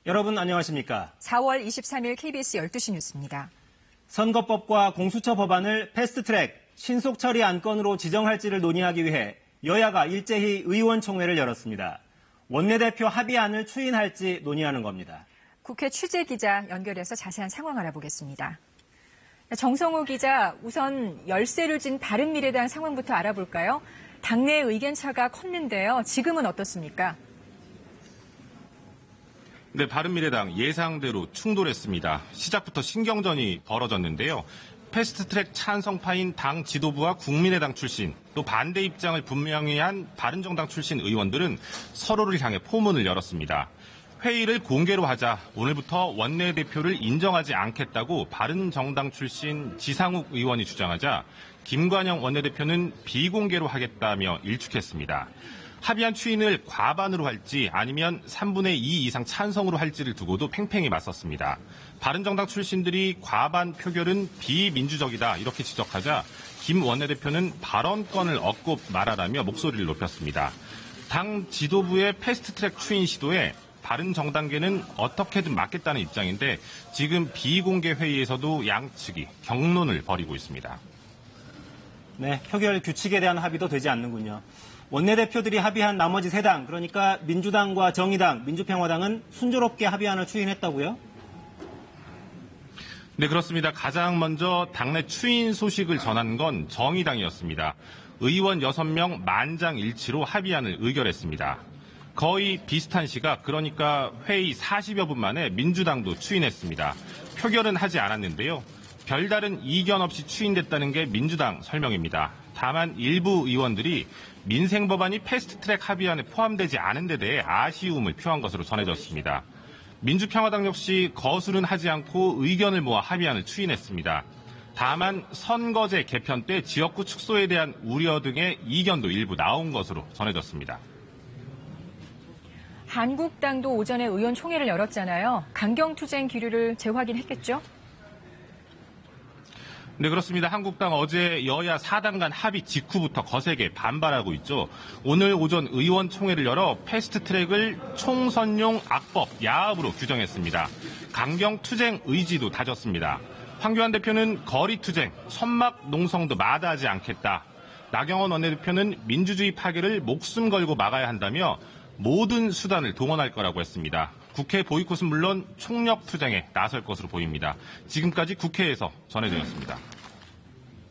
여러분 안녕하십니까? 4월 23일 KBS 12시 뉴스입니다. 선거법과 공수처 법안을 패스트트랙 신속 처리 안건으로 지정할지를 논의하기 위해 여야가 일제히 의원총회를 열었습니다. 원내대표 합의안을 추인할지 논의하는 겁니다. 국회 취재기자 연결해서 자세한 상황 알아보겠습니다. 정성호 기자, 우선 열세를 진 바른미래당 상황부터 알아볼까요? 당내 의견차가 컸는데요. 지금은 어떻습니까? 네, 바른미래당 예상대로 충돌했습니다. 시작부터 신경전이 벌어졌는데요. 패스트트랙 찬성파인 당 지도부와 국민의당 출신, 또 반대 입장을 분명히 한 바른정당 출신 의원들은 서로를 향해 포문을 열었습니다. 회의를 공개로 하자 오늘부터 원내대표를 인정하지 않겠다고 바른정당 출신 지상욱 의원이 주장하자 김관영 원내대표는 비공개로 하겠다며 일축했습니다. 합의안 추인을 과반으로 할지 아니면 3분의 2 이상 찬성으로 할지를 두고도 팽팽히 맞섰습니다. 바른정당 출신들이 과반 표결은 비민주적이다 이렇게 지적하자 김 원내대표는 발언권을 얻고 말하라며 목소리를 높였습니다. 당 지도부의 패스트트랙 추인 시도에 바른정당계는 어떻게든 막겠다는 입장인데 지금 비공개 회의에서도 양측이 격론을 벌이고 있습니다. 네, 표결 규칙에 대한 합의도 되지 않는군요. 원내대표들이 합의한 나머지 세 당, 그러니까 민주당과 정의당, 민주평화당은 순조롭게 합의안을 추인했다고요? 네, 그렇습니다. 가장 먼저 당내 추인 소식을 전한 건 정의당이었습니다. 의원 6명 만장일치로 합의안을 의결했습니다. 거의 비슷한 시각, 그러니까 회의 40여 분 만에 민주당도 추인했습니다. 표결은 하지 않았는데요. 별다른 이견 없이 추인됐다는 게 민주당 설명입니다. 다만 일부 의원들이 민생법안이 패스트트랙 합의안에 포함되지 않은 데 대해 아쉬움을 표한 것으로 전해졌습니다. 민주평화당 역시 거술은 하지 않고 의견을 모아 합의안을 추인했습니다. 다만 선거제 개편 때 지역구 축소에 대한 우려 등의 이견도 일부 나온 것으로 전해졌습니다. 한국당도 오전에 의원총회를 열었잖아요. 강경투쟁 기류를 재확인했겠죠? 네, 그렇습니다. 한국당 어제 여야 4당 간 합의 직후부터 거세게 반발하고 있죠. 오늘 오전 의원총회를 열어 패스트트랙을 총선용 악법, 야합으로 규정했습니다. 강경투쟁 의지도 다졌습니다. 황교안 대표는 거리투쟁, 천막 농성도 마다하지 않겠다. 나경원 원내대표는 민주주의 파괴를 목숨 걸고 막아야 한다며 모든 수단을 동원할 거라고 했습니다. 국회 보이콧은 물론 총력 투쟁에 나설 것으로 보입니다. 지금까지 국회에서 전해드렸습니다.